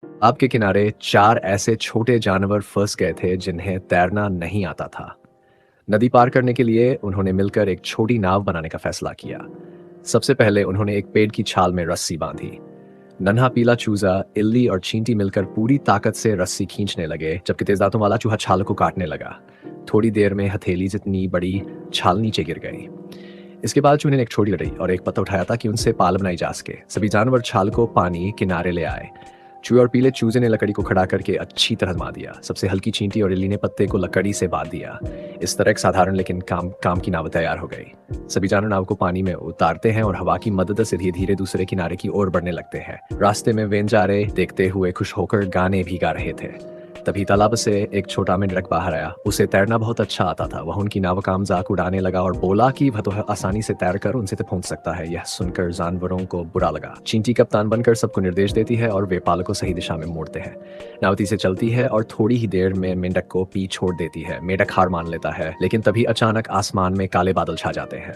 आपके किनारे 4 ऐसे छोटे जानवर फँस गए थे जिन्हें तैरना नहीं आता था। नदी पार करने के लिए उन्होंने मिलकर एक छोटी नाव बनाने का फैसला किया। सबसे पहले उन्होंने एक पेड़ की छाल में रस्सी बांधी। नन्हा पीला चूजा, इल्ली और चींटी मिलकर पूरी ताकत से रस्सी खींचने लगे, जबकि तेज दांतों वाला चूहा छाल को काटने लगा। थोड़ी देर में हथेली जितनी बड़ी छाल नीचे गिर गई। इसके बाद चूहे ने एक छोटी लकड़ी और एक पत्ता उठाया था कि उनसे पाल बनाई जा सके। सभी जानवर छाल को पानी किनारे ले आए। चूहे और पीले चूजे ने लकड़ी को खड़ा करके अच्छी तरह मा दिया। सबसे हल्की चींटी और इल्ली ने पत्ते को लकड़ी से बांध दिया। इस तरह एक साधारण लेकिन काम काम की नाव तैयार हो गई। सभी जानवर नाव को पानी में उतारते हैं और हवा की मदद से धीरे धीरे दूसरे किनारे की ओर बढ़ने लगते हैं। रास्ते में वेंजारे देखते हुए खुश होकर गाने भी गा रहे थे। तभी तालाब से एक छोटा मेंढक बाहर आया। उसे तैरना बहुत अच्छा आता था। वह उनकी नाव का मजाक उड़ाने लगा और बोला कि वह तो आसानी से तैर कर उनसे पहुंच सकता है। यह सुनकर जानवरों को बुरा लगा। चींटी कप्तान बनकर सबको निर्देश देती है और वे पाल को सही दिशा में मोड़ते हैं। नावती से चलती है और थोड़ी ही देर में मेंढक को पी छोड़ देती है। मेंढक हार मान लेता है, लेकिन तभी अचानक आसमान में काले बादल छा जाते हैं।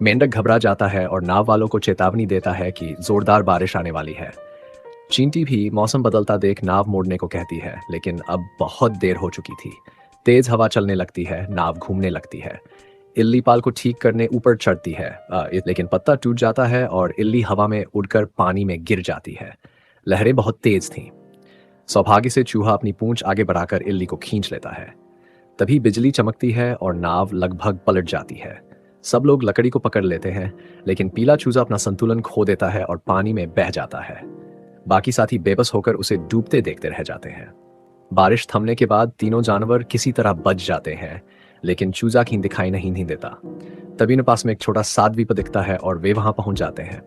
मेंढक घबरा जाता है और नाव वालों को चेतावनी देता है कि जोरदार बारिश आने वाली है। चींटी भी मौसम बदलता देख नाव मोड़ने को कहती है, लेकिन अब बहुत देर हो चुकी थी। तेज हवा चलने लगती है, नाव घूमने लगती है। इल्ली पाल को ठीक करने ऊपर चढ़ती है, लेकिन पत्ता टूट जाता है और इल्ली हवा में उड़कर पानी में गिर जाती है। लहरें बहुत तेज थीं। सौभाग्य से चूहा अपनी पूंछ आगे बढ़ाकर इल्ली को खींच लेता है। तभी बिजली चमकती है और नाव लगभग पलट जाती है। सब लोग लकड़ी को पकड़ लेते हैं, लेकिन पीला चूजा अपना संतुलन खो देता है और पानी में बह जाता है। बाकी साथी बेबस होकर उसे डूबते देखते रह जाते हैं। बारिश थमने के बाद तीनों जानवर किसी तरह बच जाते हैं, लेकिन चूजा की दिखाई नहीं देता। तभी उन्हें पास में एक छोटा सा द्वीप दिखता है और वे वहां पहुंच जाते हैं।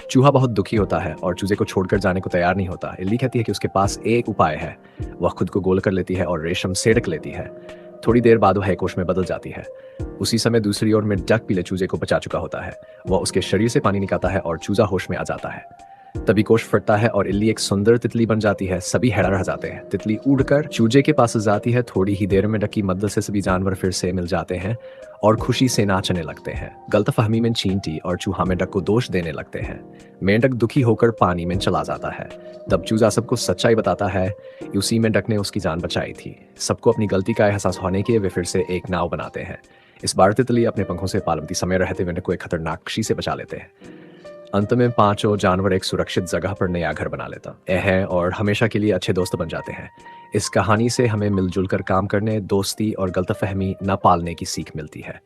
चूहा बहुत दुखी होता है और चूजे को छोड़कर जाने को तैयार नहीं होता। इल्ली कहती है कि उसके पास एक उपाय है। वह खुद को गोल कर लेती है और रेशम सेड़क लेती है। थोड़ी देर बाद वह एक कोष में बदल जाती है। उसी समय दूसरी ओर में डक पीले चूजे को बचा चुका होता है। वह उसके शरीर से पानी निकालता है और चूजा होश में आ जाता है। तभी कोष फटता है और इल्ली एक सुंदर तितली बन जाती है। सभी हैरान रह जाते हैं। तितली उड़कर चूजे के पास जाती है। थोड़ी ही देर में डक की मदद से सभी जानवर फिर से मिल जाते हैं और खुशी से नाचने लगते हैं। गलतफहमी में चींटी और चूहा मेंढक को दोष देने लगते हैं। मेंढक दुखी होकर पानी में चला जाता है। तब चूजा सबको सच्चाई बताता है कि उसी मेंढक ने उसकी जान बचाई थी। सबको अपनी गलती का एहसास होने के वे फिर से एक नाव बनाते हैं। इस बार तितली अपने पंखों से पालमती समय रहते मेंढक को एक खतरनाक पक्षी से बचा लेते हैं। अंत में पांचों जानवर एक सुरक्षित जगह पर नया घर बना लेता है और हमेशा के लिए अच्छे दोस्त बन जाते हैं। इस कहानी से हमें मिलजुल कर काम करने, दोस्ती और गलतफहमी न पालने की सीख मिलती है।